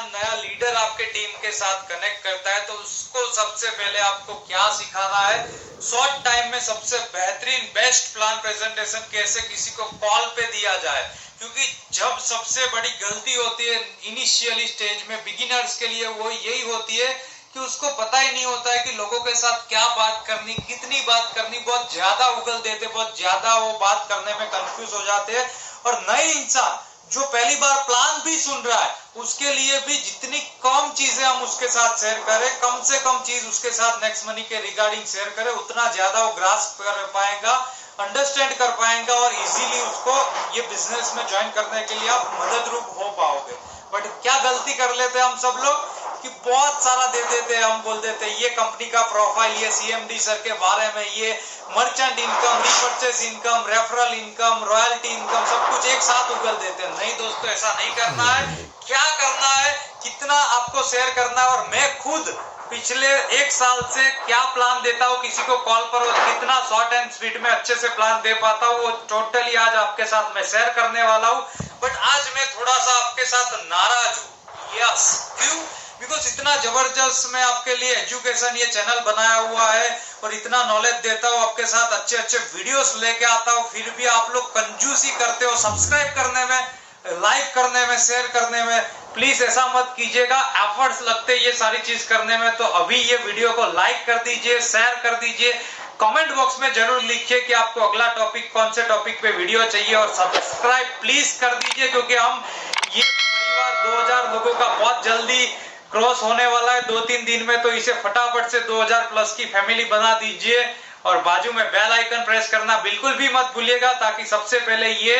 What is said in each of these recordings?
नया लीडर आपके टीम के साथ कनेक्ट करता है तो उसको सबसे पहले आपको क्या सिखाना है, शॉर्ट टाइम में सबसे बेहतरीन बेस्ट प्लान प्रेजेंटेशन कैसे किसी को कॉल पे दिया जाए। क्योंकि जब सबसे बड़ी गलती होती है इनिशियली स्टेज में बिगिनर्स के लिए वो यही होती है कि उसको पता ही नहीं होता है कि लोगों के साथ क्या बात करनी, कितनी बात करनी, बहुत ज्यादा उगल देते, बहुत ज्यादा वो बात करने में कंफ्यूज हो जाते हैं। और नए इंसान जो पहली बार प्लान भी सुन रहा है उसके लिए भी जितनी कम चीजें हम उसके साथ शेयर करें, कम से कम चीज उसके साथ नेक्स्ट मनी के रिगार्डिंग शेयर करें, उतना ज्यादा वो ग्रास्प कर पाएगा, अंडरस्टैंड कर पाएगा और इजीली उसको ये बिजनेस में ज्वाइन करने के लिए आप मदद रूप हो पाओगे। बट क्या गलती कर लेते हैं हम सब लोग कि बहुत सारा दे देते हैं, हम बोल देते हैं ये कंपनी का प्रोफाइल, ये सीएमडी सर के बारे में, ये merchant income, repurchase income, referral income, royalty income, सब कुछ एक साथ उगल देते हैं। नहीं दोस्तों, ऐसा नहीं करना है। क्या करना है, कितना आपको शेयर करना है। और मैं खुद पिछले 1 साल से क्या प्लान देता हूँ किसी को कॉल पर और कितना शॉर्ट एंड स्वीट में अच्छे से प्लान दे पाता हूँ, वो टोटली आज आपके साथ मैं शेयर करने वाला हूँ। बट आज मैं थोड़ा सा आपके साथ नाराज हूँ। यस, क्यों? बिकॉज इतना जबरदस्त मैं आपके लिए एजुकेशन ये चैनल बनाया हुआ है और इतना नॉलेज देता हूँ, आपके साथ अच्छे अच्छे वीडियोस लेके आता हूँ, फिर भी आप लोग कंजूसी करते हो सब्सक्राइब करने में, लाइक करने में, शेयर करने में। प्लीज ऐसा मत कीजिएगा, एफर्ट्स लगते ये सारी चीज करने में। तो अभी ये वीडियो को लाइक कर दीजिए, शेयर कर दीजिए, कमेंट बॉक्स में जरूर लिखिए कि आपको अगला टॉपिक कौन से टॉपिक पे वीडियो चाहिए, और सब्सक्राइब प्लीज कर दीजिए क्योंकि हम ये परिवार 2000 लोगों का बहुत जल्दी क्रॉस होने वाला है 2-3 दिन में। तो इसे फटाफट से 2000 प्लस की फैमिली बना दीजिए और बाजू में बेल आइकन प्रेस करना बिल्कुल भी मत भूलिएगा ताकि सबसे पहले ये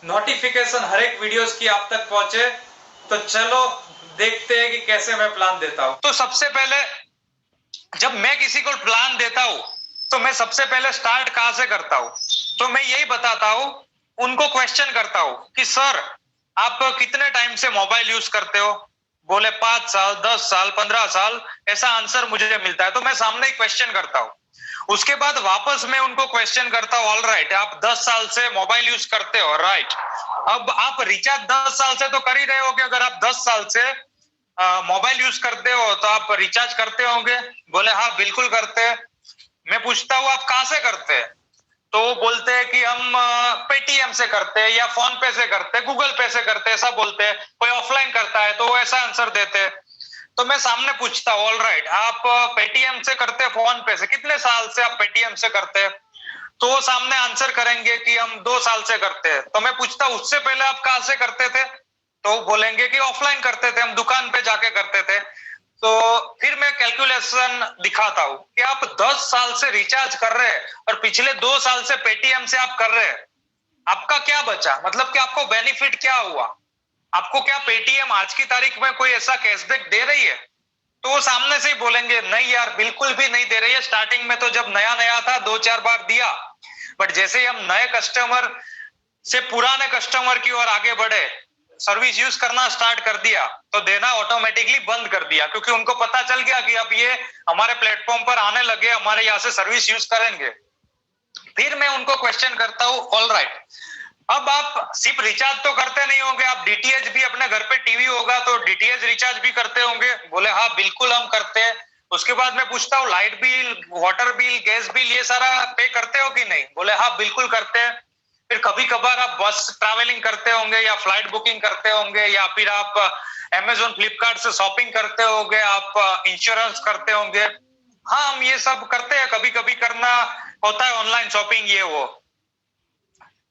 नोटिफिकेशन हर एक वीडियोस की आप तक पहुंचे। तो चलो देखते हैं कि कैसे मैं प्लान देता हूं। तो सबसे पहले जब मैं किसी को प्लान देता हूं तो मैं सबसे पहले स्टार्ट कहां से करता हूं, तो मैं यही बताता हूं, उनको क्वेश्चन करता हूं कि सर आप कितने टाइम से मोबाइल यूज करते हो। बोले 5 साल, 10 साल, 15 साल, ऐसा आंसर मुझे मिलता है। तो मैं सामने ही क्वेश्चन करता हूं। उसके बाद वापस मैं उनको क्वेश्चन करता हूं, ऑल राइट आप 10 साल से मोबाइल यूज करते हो, राइट। अब आप रिचार्ज 10 साल से तो कर ही रहे हो कि अगर आप 10 साल से मोबाइल यूज करते हो तो आप रिचार्ज करते होंगे। बोले हाँ बिल्कुल करते हैं। मैं पूछता हूँ आप कहां से करते हैं, तो वो बोलते हैं कि हम पेटीएम से करते हैं या फोन पे से करते हैं, गूगल पे से करते हैं, ऐसा बोलते हैं। कोई ऑफलाइन करता है तो वो ऐसा आंसर देते हैं। तो मैं सामने पूछता हूँ, ऑल राइट आप पेटीएम से करते हैं, फोन पे से, कितने साल से आप पेटीएम से करते हैं। तो वो सामने आंसर करेंगे कि हम 2 साल से करते हैं। तो मैं पूछता हूँ उससे पहले आप कहां से करते थे, तो बोलेंगे कि ऑफलाइन करते थे, हम दुकान पे जाके करते थे। तो फिर मैं कैलकुलेशन दिखाता हूं कि आप 10 साल से रिचार्ज कर रहे हैं और पिछले 2 साल से पेटीएम से आप कर रहे हैं, आपका क्या बचा, मतलब कि आपको बेनिफिट क्या हुआ, आपको क्या पेटीएम आज की तारीख में कोई ऐसा कैशबैक दे रही है। तो वो सामने से ही बोलेंगे नहीं यार बिल्कुल भी नहीं दे रही है, स्टार्टिंग में तो जब नया नया था 2-4 बार दिया, बट जैसे ही हम नए कस्टमर से पुराने कस्टमर की ओर आगे बढ़े, सर्विस यूज करना स्टार्ट कर दिया, तो देना ऑटोमेटिकली बंद कर दिया क्योंकि उनको पता चल गया कि अब ये हमारे प्लेटफॉर्म पर आने लगे, हमारे यहाँ से सर्विस यूज करेंगे। फिर मैं उनको क्वेश्चन करता हूँ, ऑल राइट अब आप सिर्फ रिचार्ज तो करते नहीं होंगे, आप डीटीएच भी, अपने घर पे टीवी होगा तो डीटीएच रिचार्ज भी करते होंगे। बोले हाँ बिल्कुल हम करते हैं। उसके बाद मैं पूछता हूँ light bill, water bill, gas bill ये सारा पे करते हो कि नहीं। बोले हाँ बिल्कुल करते हैं। फिर कभी कभार आप बस ट्रैवलिंग करते होंगे या फ्लाइट बुकिंग करते होंगे या फिर आप अमेजोन फ्लिपकार्ट से शॉपिंग करते होंगे, आप इंश्योरेंस करते होंगे। हाँ हम ये सब करते हैं, कभी कभी करना होता है ऑनलाइन शॉपिंग ये वो।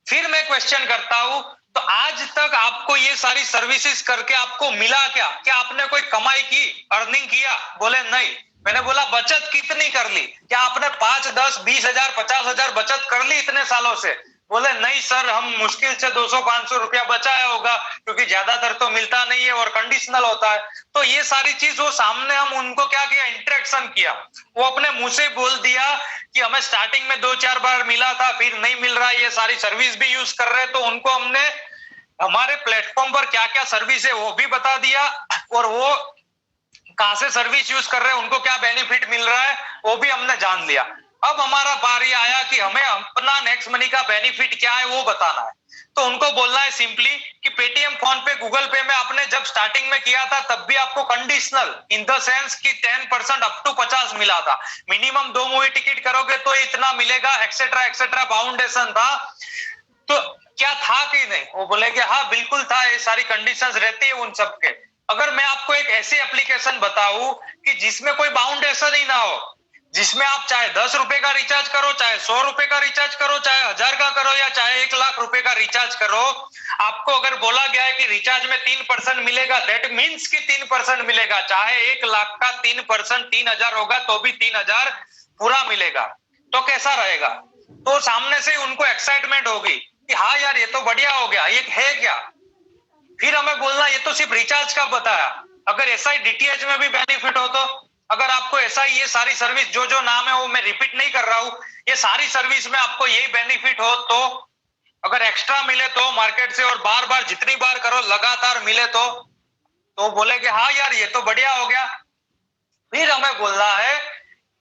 फिर मैं क्वेश्चन करता हूं तो आज तक आपको ये सारी सर्विसेज करके आपको मिला क्या, क्या आपने कोई कमाई की, अर्निंग किया। बोले नहीं। मैंने बोला बचत कितनी कर ली, क्या आपने 5, 10, 20 हजार, 50 हजार बचत कर ली इतने सालों से। बोले नहीं सर हम मुश्किल से 200-500 रुपया बचाया होगा क्योंकि ज्यादातर तो मिलता नहीं है और कंडीशनल होता है। तो ये सारी चीज वो सामने हम उनको क्या किया, इंटरेक्शन किया। वो अपने मुंह से बोल दिया कि हमें स्टार्टिंग में 2-4 बार मिला था, फिर नहीं मिल रहा, ये सारी सर्विस भी यूज कर रहे हैं। तो उनको हमने हमारे प्लेटफॉर्म पर क्या क्या सर्विस है वो भी बता दिया और वो कहां से सर्विस यूज कर रहे हैं, उनको क्या बेनिफिट मिल रहा है वो भी हमने जान लिया। अब हमारा बारी आया कि हमें अपना नेक्स्ट मनी का बेनिफिट क्या है वो बताना है। तो उनको बोलना है सिंपली कि पेटीएम, फोन पे, गूगल पे में आपने जब स्टार्टिंग में किया था तब भी आपको कंडीशनल इन द सेंस कि 10% अप टू 50 मिला था, मिनिमम 2 मूवी टिकट करोगे तो इतना मिलेगा, एक्सेट्रा एक्सेट्रा फाउंडेशन था। तो क्या था कि नहीं? वो बोले कि हाँ बिल्कुल था, ये सारी कंडीशंस रहती है उन सब के। अगर मैं आपको एक ऐसी एप्लीकेशन बताऊं कि जिसमें कोई बाउंडेशन ही ना हो, जिसमें आप चाहे 10 रुपए का रिचार्ज करो, चाहे 100 रुपए का रिचार्ज करो, चाहे 1000 का करो या चाहे 1 लाख रुपए का रिचार्ज करो, आपको अगर बोला गया है कि रिचार्ज में 3% मिलेगा, दैट मीन्स कि 3% मिलेगा, चाहे 1 लाख का 3% 3000 होगा तो भी 3000 पूरा मिलेगा। तो कैसा रहेगा? तो सामने से उनको एक्साइटमेंट होगी कि हाँ यार ये तो बढ़िया हो गया, ये है क्या। फिर हमें बोलना ये तो सिर्फ रिचार्ज का बताया, अगर ऐसा ही डीटीएच में भी बेनिफिट हो तो, अगर आपको ऐसा ही ये सारी सर्विस जो जो नाम है वो मैं रिपीट नहीं कर रहा हूं, ये सारी सर्विस में आपको यही बेनिफिट हो तो, अगर एक्स्ट्रा मिले तो मार्केट से और बार बार जितनी बार करो लगातार मिले तो बोले कि हाँ यार ये तो बढ़िया हो गया। फिर हमें बोलना है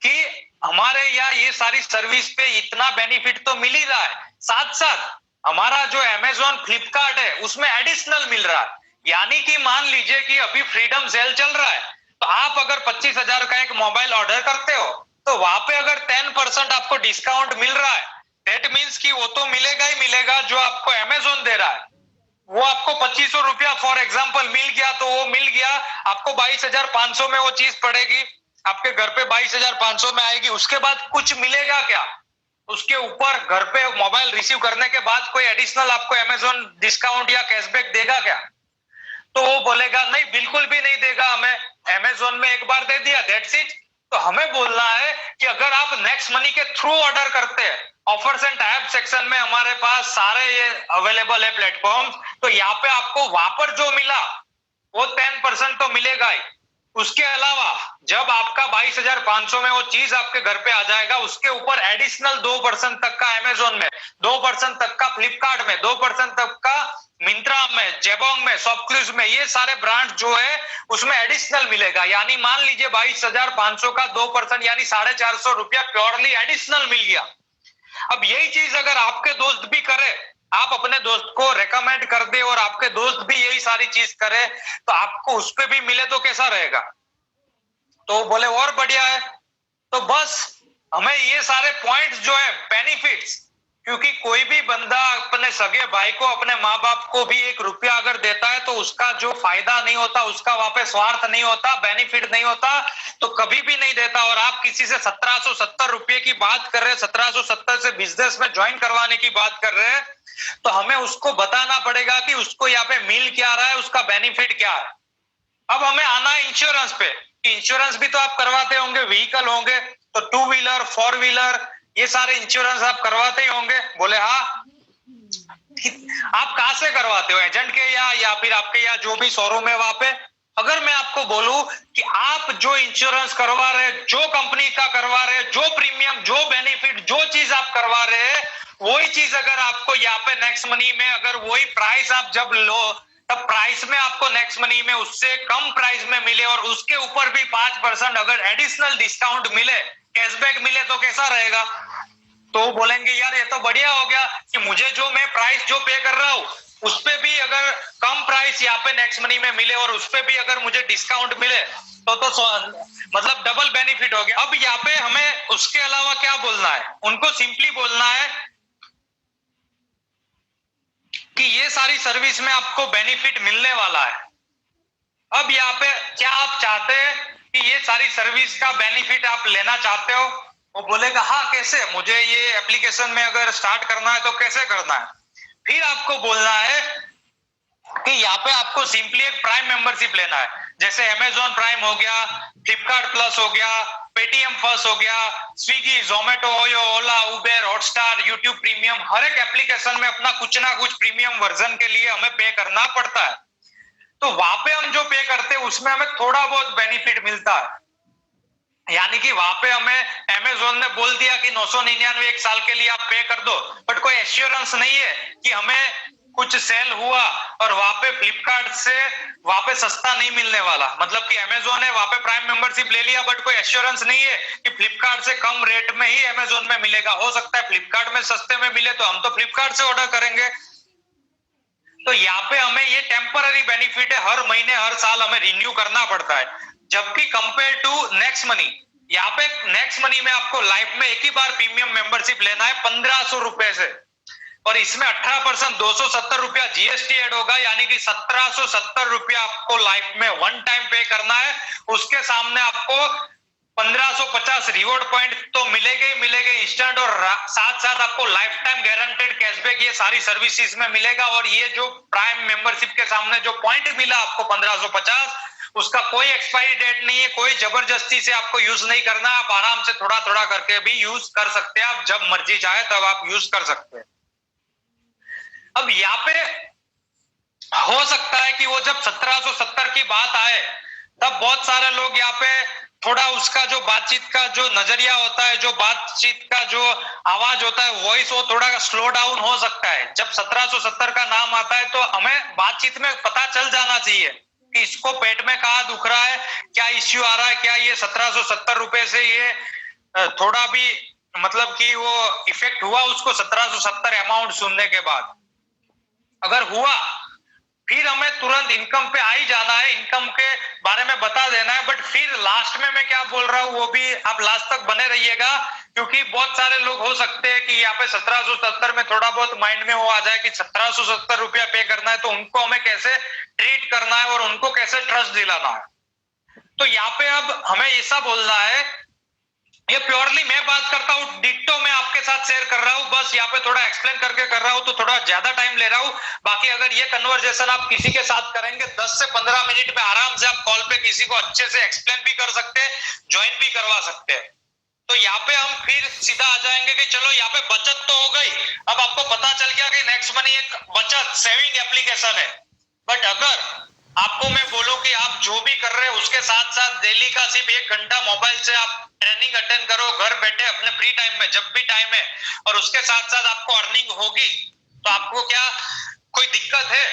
कि हमारे यहाँ ये सारी सर्विस पे इतना बेनिफिट तो मिल ही रहा है, साथ साथ हमारा जो अमेजोन फ्लिपकार्ट है उसमें एडिशनल मिल रहा है। यानी कि मान लीजिए कि अभी फ्रीडम सेल चल रहा है, तो आप अगर 25,000 का एक मोबाइल ऑर्डर करते हो तो वहां पे अगर 10% आपको डिस्काउंट मिल रहा है, दैट मीन्स कि वो तो मिलेगा ही मिलेगा जो आपको अमेजोन दे रहा है। वो आपको 2500 रुपया फॉर एग्जाम्पल मिल गया तो वो मिल गया, आपको 22,500 में वो चीज पड़ेगी, आपके घर पे 22,500 में आएगी। उसके बाद कुछ मिलेगा क्या? उसके ऊपर घर पे मोबाइल रिसीव करने के बाद कोई एडिशनल आपको अमेजोन डिस्काउंट या कैशबैक देगा क्या? तो वो बोलेगा नहीं, बिल्कुल भी नहीं देगा, हमें अमेजोन में एक बार दे दिया, दैट्स इट। तो हमें बोलना है कि अगर आप नेक्स्ट मनी के थ्रू ऑर्डर करते हैं, ऑफर्स एंड टाइप सेक्शन में हमारे पास सारे ये अवेलेबल है प्लेटफॉर्म, तो यहाँ पे आपको वहां पर जो मिला वो 10% तो मिलेगा ही। उसके अलावा जब आपका 22,500 में वो चीज आपके घर पे आ जाएगा, उसके ऊपर एडिशनल 2% तक का अमेजोन में, 2% तक का फ्लिपकार्ट में, 2% तक का मिंत्रा में, जेबोंग में, शॉपक्लूज में, ये सारे ब्रांड जो है उसमें एडिशनल मिलेगा। यानी मान लीजिए 22,500 का 2% यानी 450 रुपया प्योरली एडिशनल मिल गया। अब यही चीज अगर आपके दोस्त भी करे, आप अपने दोस्त को रेकमेंड कर दे और आपके दोस्त भी यही सारी चीज करे तो आपको उस पे भी मिले तो कैसा रहेगा? तो बोले और बढ़िया है। तो बस हमें ये सारे पॉइंट्स जो है बेनिफिट्स, क्योंकि कोई भी बंदा अपने सगे भाई को, अपने माँ बाप को भी 1 रुपया अगर देता है तो उसका जो फायदा नहीं होता, उसका वहां पे स्वार्थ नहीं होता, बेनिफिट नहीं होता, तो कभी भी नहीं देता। और आप किसी से 1770 रुपये की बात कर रहे हैं, 1770 से बिजनेस में ज्वाइन करवाने की बात कर रहे हैं, तो हमें उसको बताना पड़ेगा कि उसको यहाँ पे मिल क्या रहा है, उसका बेनिफिट क्या है। अब हमें आना है इंश्योरेंस पे। इंश्योरेंस भी तो आप करवाते होंगे, व्हीकल होंगे तो 2 व्हीलर 4 व्हीलर ये सारे इंश्योरेंस आप करवाते ही होंगे। बोले हाँ। आप कहां से करवाते हो, एजेंट के या फिर आपके यहाँ जो भी शोरूम है वहां पे? अगर मैं आपको बोलूं कि आप जो इंश्योरेंस करवा रहे हैं, जो कंपनी का करवा रहे हैं, जो प्रीमियम, जो बेनिफिट, जो चीज आप करवा रहे हैं, वही चीज अगर आपको यहाँ पे नेक्स्ट मनी में अगर वही प्राइस आप जब लो, तब प्राइस में आपको नेक्स्ट मनी में उससे कम प्राइस में मिले और उसके ऊपर भी 5% अगर एडिशनल डिस्काउंट मिले, कैशबैक मिले, तो कैसा रहेगा? तो बोलेंगे यार ये तो बढ़िया हो गया कि मुझे जो मैं प्राइस जो पे कर रहा हूँ उस पे भी अगर कम प्राइस यहाँ पे नेक्स्ट मनी में मिले और उस पे भी अगर मुझे डिस्काउंट मिले तो मतलब डबल बेनिफिट हो गया। अब यहाँ पे हमें उसके अलावा क्या बोलना है? उनको सिंपली बोलना है कि ये सारी सर्विस में आपको बेनिफिट मिलने वाला है। अब यहाँ पे क्या आप चाहते हैं कि ये सारी सर्विस का बेनिफिट आप लेना चाहते हो? वो बोलेगा हाँ कैसे, मुझे ये एप्लीकेशन में अगर स्टार्ट करना है तो कैसे करना है? फिर आपको बोलना है कि यहाँ पे आपको सिंपली एक प्राइम मेंबरशिप लेना है, जैसे अमेजोन प्राइम हो गया, फ्लिपकार्ट प्लस हो गया, पेटीएम फर्स्ट हो गया, स्विगी, जोमेटो, ओयो, ओला, उबेर, हॉटस्टार, यूट्यूब प्रीमियम, हर एक एप्लीकेशन में अपना कुछ ना कुछ प्रीमियम वर्जन के लिए हमें पे करना पड़ता है। तो वहां पे हम जो पे करते हैं उसमें हमें थोड़ा बहुत बेनिफिट मिलता है। यानी कि वहां पे हमें अमेजोन ने बोल दिया कि 999 एक साल के लिए आप पे कर दो, बट कोई एश्योरेंस नहीं है कि हमें कुछ सेल हुआ और वहां पे फ्लिपकार्ट से वहां पे सस्ता नहीं मिलने वाला, मतलब कि अमेजोन है वहां पे प्राइम मेंबरशिप ले लिया, बट कोई एश्योरेंस नहीं है कि फ्लिपकार्ट से कम रेट में ही अमेजोन में मिलेगा। हो सकता है फ्लिपकार्ट में सस्ते में मिले तो हम तो फ्लिपकार्ट से ऑर्डर करेंगे। तो यहाँ पे हमें ये टेम्पररी बेनिफिट है, हर महीने हर साल हमें रिन्यू करना पड़ता है। जबकि कंपेयर टू नेक्स्ट मनी, यहाँ पे नेक्स्ट मनी में आपको लाइफ में एक ही बार प्रीमियम मेंबरशिप लेना है 1500 रुपए से, और इसमें 18% 270 रुपया जीएसटी ऐड होगा, यानी कि 1770 रुपया आपको लाइफ में वन टाइम पे करना है। उसके सामने आपको 1550 रिवॉर्ड पॉइंट तो मिलेगा ही मिलेगा इंस्टेंट, और साथ साथ आपको लाइफ टाइम गारंटेड कैशबैक ये सारी सर्विसेज में मिलेगा। और ये जो प्राइम मेंबरशिप के सामने जो पॉइंट मिला आपको 1550, उसका कोई एक्सपायरी डेट नहीं है, कोई जबरदस्ती से आपको यूज नहीं करना, आप आराम से थोड़ा थोड़ा करके भी यूज कर सकते हैं, आप जब मर्जी चाहे तब आप यूज कर सकते हैं। अब यहाँ पे हो सकता है कि वो जब 1770 की बात आए तब बहुत सारे लोग यहाँ पे थोड़ा उसका जो बातचीत का जो नजरिया होता है, जो बातचीत का जो आवाज होता है, वॉइस, वो थोड़ा स्लो डाउन हो सकता है। जब 1770 का नाम आता है तो हमें बातचीत में पता चल जाना चाहिए कि इसको पेट में कहाँ दुख रहा है, क्या इश्यू आ रहा है, क्या ये 1770 रुपए से ये थोड़ा भी मतलब कि वो इफेक्ट हुआ उसको 1770 अमाउंट सुनने के बाद। अगर हुआ फिर हमें तुरंत इनकम पे आ ही जाना है, इनकम के बारे में बता देना है। बट फिर लास्ट में मैं क्या बोल रहा हूँ वो भी आप लास्ट तक बने रहिएगा, क्योंकि बहुत सारे लोग हो सकते हैं कि यहाँ पे 1770 में थोड़ा बहुत माइंड में वो आ जाए कि 1770 रुपया पे करना है, तो उनको हमें कैसे ट्रीट करना है और उनको कैसे ट्रस्ट दिलाना है। तो यहाँ पे अब हमें ऐसा बोलना है, ये प्योरली मैं बात करता हूँ, डिट्टो मैं आपके साथ शेयर कर रहा हूँ, बस यहाँ पे थोड़ा एक्सप्लेन करके कर रहा हूँ तो थोड़ा ज्यादा टाइम ले रहा हूँ। बाकी अगर ये कन्वर्सेशन आप किसी के साथ करेंगे 10 से 15 मिनट में आराम से आप कॉल पे किसी को अच्छे से एक्सप्लेन भी कर सकते हैं, ज्वाइन भी करवा सकते हैं। तो यहाँ पे हम फिर सीधा आ जाएंगे कि चलो यहाँ पे बचत तो हो गई, अब आपको पता चल गया कि नेक्स्ट मनी एक बचत सेविंग एप्लीकेशन है। बट अगर आपको मैं बोलूं कि आप जो भी कर रहे हैं उसके साथ साथ डेली का सिर्फ 1 घंटा मोबाइल से आप ट्रेनिंग अटेंड करो घर बैठे अपने फ्री टाइम में, जब भी टाइम है, और उसके साथ साथ आपको अर्निंग होगी, तो आपको क्या कोई दिक्कत है?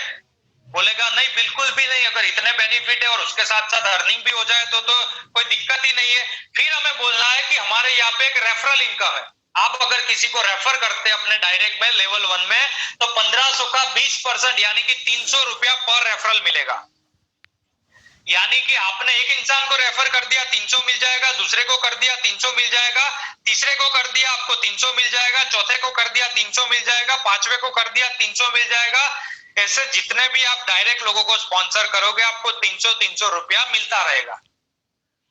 बोलेगा नहीं, बिल्कुल भी नहीं। अगर इतने बेनिफिट है और उसके साथ साथ अर्निंग भी हो जाए तो कोई दिक्कत ही नहीं है। फिर हमें बोलना है कि हमारे यहाँ पे एक रेफरल इनकम है। आप अगर किसी को रेफर करते हैं अपने डायरेक्ट में लेवल 1 में, तो 1500 का 20% यानी कि 300 रुपया पर रेफरल मिलेगा। यानी कि आपने एक इंसान को रेफर कर दिया 300 मिल जाएगा, दूसरे को कर दिया 300 मिल जाएगा, तीसरे को कर दिया आपको 300 मिल जाएगा, चौथे को कर दिया 300 मिल जाएगा, पांचवे को कर दिया 300 मिल जाएगा। ऐसे जितने भी आप डायरेक्ट लोगों को स्पॉन्सर करोगे आपको 300 रुपया मिलता रहेगा।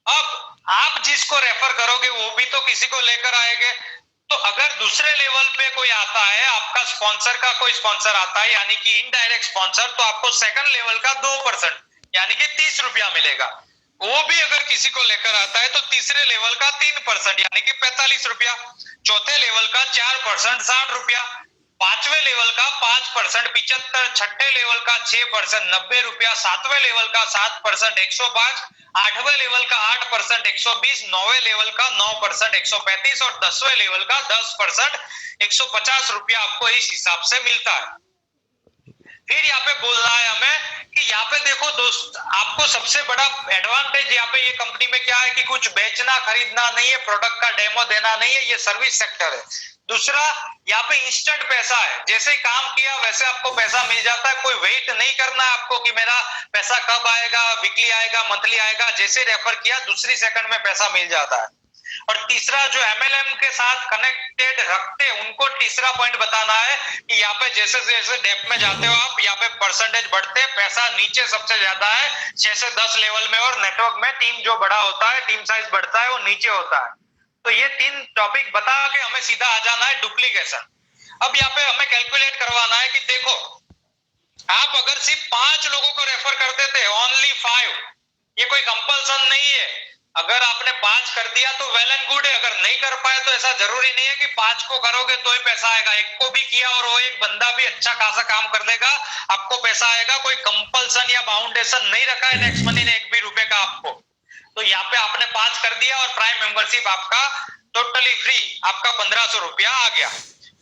अब आप जिसको रेफर करोगे वो भी तो किसी को लेकर आएंगे। तो अगर दूसरे लेवल पे कोई आता है, आपका स्पॉन्सर का कोई स्पॉन्सर आता है यानी कि इनडायरेक्ट स्पॉन्सर, तो आपको सेकंड लेवल का 2% यानी कि 30 रुपया मिलेगा। वो भी अगर किसी को लेकर आता है तो तीसरे लेवल का 3% यानी कि 45 रुपया, चौथे लेवल का 4% 60 रुपया, पांचवें लेवल का 5% 75, छठे लेवल का 6% 90 रुपया, सातवें लेवल का 7% 105, आठवें लेवल का 8% 120, नौवें लेवल का 9% 135 और 10वें लेवल का 10% 150 रुपया आपको इस हिसाब से मिलता है। फिर यहाँ पे बोलना है हमें कि यहाँ पे देखो दोस्त, आपको सबसे बड़ा एडवांटेज यहाँ पे ये कंपनी में क्या है कि कुछ बेचना खरीदना नहीं है, प्रोडक्ट का डेमो देना नहीं है, ये सर्विस सेक्टर है। दूसरा, यहाँ पे इंस्टेंट पैसा है, जैसे काम किया वैसे आपको पैसा मिल जाता है, कोई वेट नहीं करना है आपको कि मेरा पैसा कब आएगा, वीकली आएगा, मंथली आएगा, जैसे रेफर किया दूसरी सेकंड में पैसा मिल जाता है। और तीसरा, जो एमएलएम के साथ कनेक्टेड रखते उनको तीसरा पॉइंट बताना है कि यहाँ पे जैसे जैसे डेप्थ में जाते हो आप, यहाँ पे परसेंटेज बढ़ते, पैसा नीचे सबसे ज्यादा है 6 से 10 लेवल में, और नेटवर्क में टीम जो बड़ा होता है, टीम साइज बढ़ता है, वो नीचे होता है। तो ये 3 टॉपिक बता के हमें सीधा आ जाना है डुप्लीकेशन। अब यहाँ पे हमें कैलकुलेट करवाना है कि देखो, आप अगर सिर्फ 5 लोगों को रेफर कर देते, ओनली 5, ये कोई कंपल्सन नहीं है। अगर आपने 5 कर दिया तो वेल एंड गुड है, अगर नहीं कर पाए तो ऐसा जरूरी नहीं है कि 5 को करोगे तो ही पैसा आएगा। एक को भी किया और वो एक बंदा भी अच्छा खासा काम कर देगा, आपको पैसा आएगा। कोई कंपल्सन या बाउंडेशन नहीं रखा है नेक्स्ट मनी ने 1 भी रुपए का आपको। तो यहाँ पे आपने 5 कर दिया और प्राइम मेंबरशिप आपका टोटली फ्री, आपका 1500 रुपया आ गया।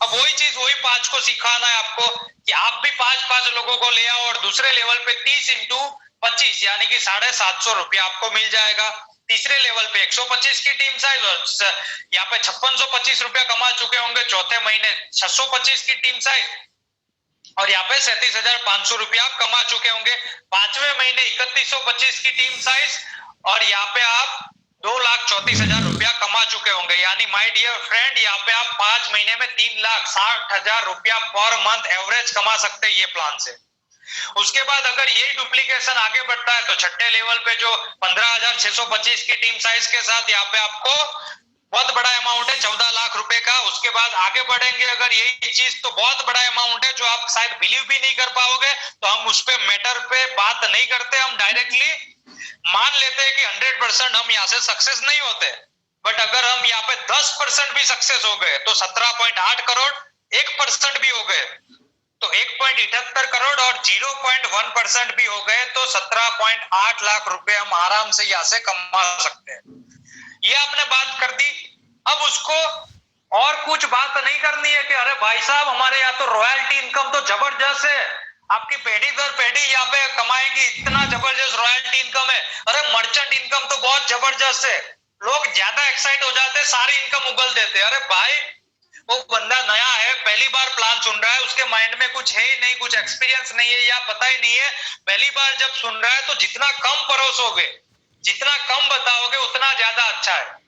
अब वही चीज वही 5 को सिखाना है आपको कि आप भी 5-5 लोगों को ले आओ और दूसरे लेवल पे 30 इंटू 25 यानी कि 750 रुपया आपको मिल जाएगा। तीसरे लेवल पे 125 की टीम साइज और यहाँ पे 5625 रुपया कमा चुके होंगे चौथे महीने 625 की टीम साइज और यहाँ पे 37,500 रुपया आप कमा चुके होंगे। पांचवें महीने 3125 की टीम साइज और यहाँ पे आप 2,34,000 रुपया कमा चुके होंगे। यानी माय डियर फ्रेंड यहाँ पे आप 5 महीने में 3,60,000 रुपया पर मंथ एवरेज कमा सकते हैं ये प्लान से। उसके बाद अगर यही डुप्लीकेशन आगे बढ़ता है तो छठे लेवल पे जो 15,625 की टीम साइज के साथ यहाँ पे आपको बहुत बड़ा अमाउंट है 14 लाख रुपए का। उसके बाद आगे बढ़ेंगे अगर यही चीज तो बहुत बड़ा अमाउंट है जो आप शायद बिलीव भी नहीं कर पाओगे। तो हम उस पे मैटर पे बात नहीं करते, हम डायरेक्टली मान लेते हैं कि 100% हम यहाँ से सक्सेस नहीं होते। बट अगर हम यहाँ पे 10% भी सक्सेस हो गए तो 17.8 करोड़, 1% भी हो गए तो 1.78 करोड़ और 0.1% भी हो गए तो 17.8 लाख रुपए हम आराम से यहाँ से कमा सकते हैं। ये आपने बात कर दी। अब उसको और कुछ बात नहीं करनी है कि अरे भाई साहब हमारे यहाँ तो रॉयल्टी इनकम तो जबरदस्त है, आपकी पेढ़ी दर पेढ़ी यहाँ पे कमाएगी, इतना जबरदस्त रॉयल्टी इनकम है। अरे मर्चेंट इनकम तो बहुत जबरदस्त है। लोग ज्यादा एक्साइट हो जाते हैं, सारी इनकम उगल देते हैं। अरे भाई वो बंदा नया है, पहली बार प्लान सुन रहा है, उसके माइंड में कुछ है ही नहीं, कुछ एक्सपीरियंस नहीं है या पता ही नहीं है, पहली बार जब सुन रहा है तो जितना कम परोसोगे, जितना कम बताओगे उतना ज्यादा अच्छा है।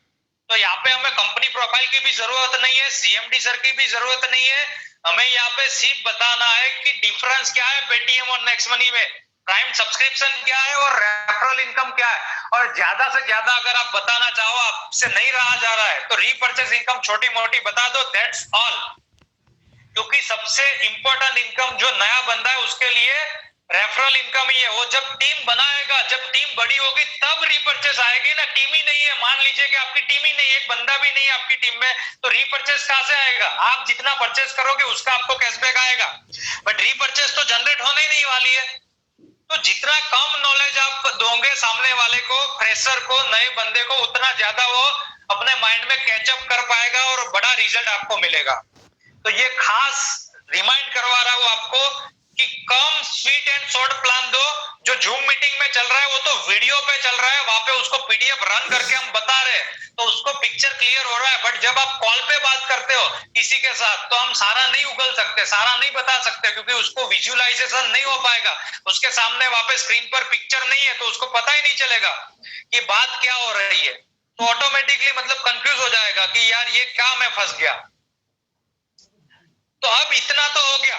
तो यहाँ पे हमें कंपनी प्रोफाइल की भी जरूरत नहीं है, सीएमडी सर की भी जरूरत नहीं है। हमें यहाँ पे सिर्फ बताना है कि डिफरेंस क्या है पेटीएम और नेक्स्ट मनी में, प्राइम सब्सक्रिप्शन क्या है और रेफरल इनकम क्या है। और ज्यादा से ज्यादा अगर आप बताना चाहो, आपसे नहीं रहा जा रहा है तो रीपर्चेस इनकम छोटी मोटी बता दो, दैट्स ऑल। क्योंकि सबसे इंपॉर्टेंट इनकम जो नया बंदा है उसके लिए रेफरल इनकम ही है। वो जब टीम बनाएगा, जब टीम बड़ी होगी तब रीपर्चेस आएगी ना। टीम ही नहीं है, मान लीजिए कि आपकी टीम ही नहीं है, एक बंदा भी नहीं है आपकी टीम में, तो रीपर्चेस कहां से आएगा? आप जितना परचेस करोगे उसका आपको कैशबैक आएगा, बट रीपर्चेस तो जनरेट होने ही नहीं वाली है। तो जितना कम नॉलेज आप दोगे सामने वाले को, फ्रेशर को, नए बंदे को, उतना ज्यादा वो अपने माइंड में कैचअप कर पाएगा और बड़ा रिजल्ट आपको मिलेगा। तो ये खास रिमाइंड करवा रहा हूं आपको कि कम स्वीट एंड शॉर्ट प्लान दो। जो जूम मीटिंग में चल रहा है वो तो वीडियो पे चल रहा है, वहां पे उसको पीडीएफ रन करके हम बता रहे हैं तो उसको पिक्चर क्लियर हो रहा है। बट जब आप कॉल पे बात करते हो किसी के साथ तो हम सारा नहीं उगल सकते, सारा नहीं बता सकते, क्योंकि उसको विजुअलाइजेशन नहीं हो पाएगा। उसके सामने वहां पे स्क्रीन पर पिक्चर नहीं है तो उसको पता ही नहीं चलेगा कि बात क्या हो रही है। तो ऑटोमेटिकली मतलब कंफ्यूज हो जाएगा कि यार ये क्या मैं फंस गया। तो अब इतना तो हो गया।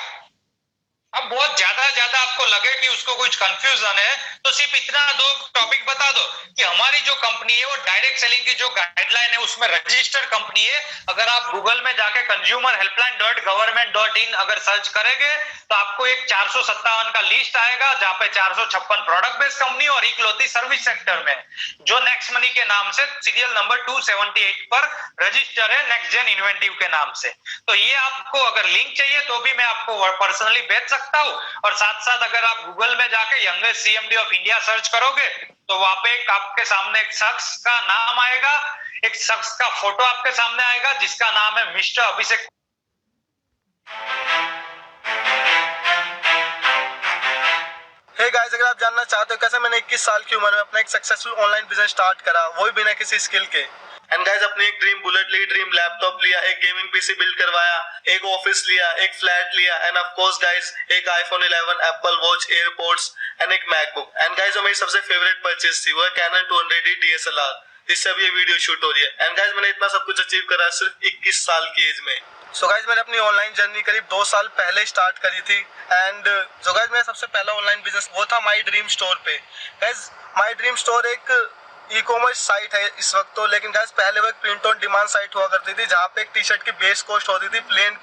अब बहुत ज्यादा आपको लगे कि उसको कुछ कंफ्यूजन है तो सिर्फ इतना दो टॉपिक बता दो कि हमारी जो कंपनी है वो डायरेक्ट सेलिंग की जो गाइडलाइन है उसमें रजिस्टर्ड कंपनी है। अगर आप गूगल में जाके consumerhelpline.government.in अगर सर्च करेंगे तो आपको एक 457 का लिस्ट आएगा जहां पे 456 प्रोडक्ट बेस्ड कंपनी और इकलौती सर्विस सेक्टर में जो नेक्स्ट मनी के नाम से सीरियल नंबर 278 पर रजिस्टर है, नेक्स्ट जेन इन्वेंटिव के नाम से। तो ये आपको अगर लिंक चाहिए तो भी मैं आपको पर्सनली भेज सकता हूं। और साथ साथ अगर आप गूगल में जाके youngest CMD of India search करोगे तो वहां पे आपके सामने एक शख्स का नाम आएगा, एक शख्स का फोटो आपके सामने आएगा जिसका नाम है मिस्टर अभिषेक। हे गाइस, अगर आप जानना चाहते हो कैसे मैंने 21 साल की उम्र में अपना एक सक्सेसफुल ऑनलाइन बिजनेस स्टार्ट करा, वो भी बिना किसी स्किल के। एंड गाइस, अपनी एक ड्रीम बुलेट ली, ड्रीम लैपटॉप लिया, एक गेमिंग पीसी बिल्ड करवाया, एक ऑफिस लिया, एक फ्लैट लिया एंड ऑफ कोर्स गाइस एक iPhone 11, Apple watch, airports and एक मैकबुक। एंड गाइस, जो मेरी सबसे फेवरेट परचेज थी वो है कैनन 200D DSLR, जिससे अब ये वीडियो शूट हो रही है। एंड गाइस, मैंने इतना सब कुछ अचीव करा सिर्फ 21 साल की एज में। सो गाइस, मैंने अपनी ऑनलाइन जर्नी करीब 2 साल पहले स्टार्ट करी थी। एंड जो गाइस मेरा सबसे पहला ऑनलाइन बिजनेस वो था माई ड्रीम स्टोर पे। गाइस, माई ड्रीम स्टोर एक ई कॉमर्स साइट है इस वक्त तो, लेकिन गाइस पहले वो एक प्रिंट ऑन डिमांड साइट हुआ करती थी जहाँ पे एक टी शर्ट की बेस कॉस्ट होती थी प्लेन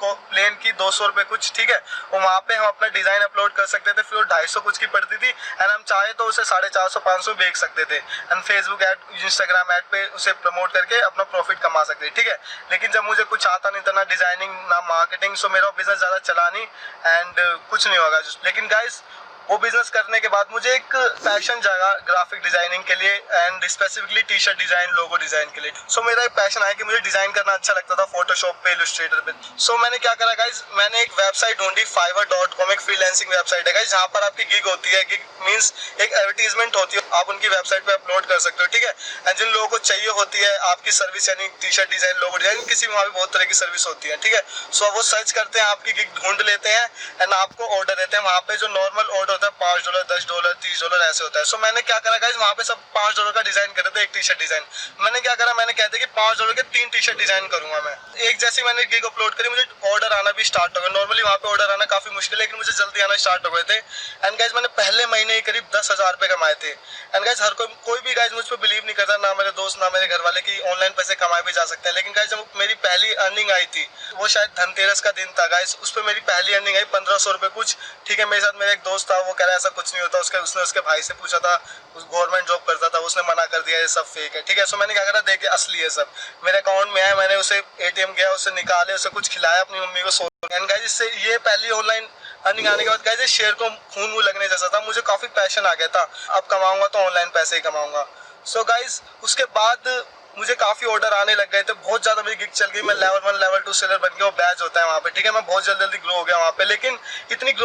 की 200 रुपये कुछ, ठीक है। और वहाँ पे हम अपना डिजाइन अपलोड कर सकते थे, फिर 250 कुछ की पड़ती थी एंड हम चाहे तो उसे 450-500 बेच सकते थे and Facebook ad, Instagram add पे उसे प्रमोट करके अपना प्रॉफिट कमा सकते थे, ठीक है। लेकिन जब मुझे कुछ आता नहीं था, ना डिजाइनिंग ना मार्केटिंग, सो मेरा बिजनेस ज़्यादा चला नहीं एंड कुछ नहीं होगा। लेकिन गाइस वो बिजनेस करने के बाद मुझे एक पैशन जागा ग्राफिक डिजाइनिंग के लिए and specifically T shirt design, logo design के लिए। सो मेरा एक पैशन है कि मुझे डिजाइन करना अच्छा लगता था फोटोशॉप पे, इलस्ट्रेटर पे। सो मैंने क्या करा गाइज, मैंने एक वेबसाइट ढूंढी, fiverr.com, एक फ्रीलांसिंग वेबसाइट है गाइज, जहाँ पर आपकी गिग होती है। गिग मींस एक एडवर्टीजमेंट होती है, आप उनकी वेबसाइट पे अपलोड कर सकते हो, ठीक है। एंड जिन लोगों को चाहिए होती है आपकी सर्विस, यानी T shirt design, logo design, किसी भी वहाँ पे बहुत तरह की सर्विस होती है, ठीक है। सो वो सर्च करते हैं, आपकी गिग ढूंढ लेते हैं एंड आपको ऑर्डर देते हैं। वहाँ पे जो नॉर्मल ऑर्डर होता है $5, $10, $30 ऐसे होता है। सो मैंने क्या करा गाइज, वहाँ पे सब $5 का डिजाइन करे थे, एक टी शर्ट डिजाइन। मैंने क्या करा, मैंने कहते कि $5 के 3 टी शर्ट डिजाइन करूंगा मैं। एक जैसे मैंने गिग अपलोड करी, मुझे ऑर्डर आना भी स्टार्ट हो गया। नॉर्मली वहाँ पे ऑर्डर आना काफी मुश्किल है, लेकिन मुझे जल्दी आना स्टार्ट हो गए थे। एंड गाइज मैंने पहले महीने ही करीब 10,000 रुपए कमाए थे। एंड गाइज हर कोई भी गाइज मुझ पर बिलीव नहीं करता, ना मेरे दोस्त ना मेरे घर वाले, कि ऑनलाइन पैसे कमाए भी जा सकते हैं। लेकिन गाइज जब मेरी पहली अर्निंग आई थी, वो शायद धनतेरस का दिन था गाइज, उस पर मेरी पहली अर्निंग आई 1500 रुपए कुछ, ठीक है। मेरे साथ मेरा एक दोस्त था, वो कह रहा ऐसा कुछ नहीं होता, उसने उसके भाई से पूछा था, उस गवर्नमेंट जॉब करता था, उसने मना कर दिया ये सब फेक है, ठीक है। सो मैंने क्या करा, देखे असली है सब, मेरे अकाउंट में आया, मैंने उसे ATM गया, उसे निकाले, उसे कुछ खिलाया अपनी मम्मी को। एंड गाइज इससे ये पहली ऑनलाइन अर्निंग आने के बाद गाइज शेयर को खून मुंह लगने जैसा था, मुझे काफी पैशन आ गया था, अब कमाऊंगा तो ऑनलाइन पैसे ही कमाऊंगा। सो गाइज उसके बाद मुझे काफी ऑर्डर आने लग गए थे, बहुत ज्यादा मेरी गिग चल गई, मैं लेवल 1 लेवल 2 सेलर बन गया, वो बैच होता है वहाँ पे, ठीक है। मैं बहुत जल्दी ग्रो हो गया वहाँ पे, लेकिन इतनी ग्रो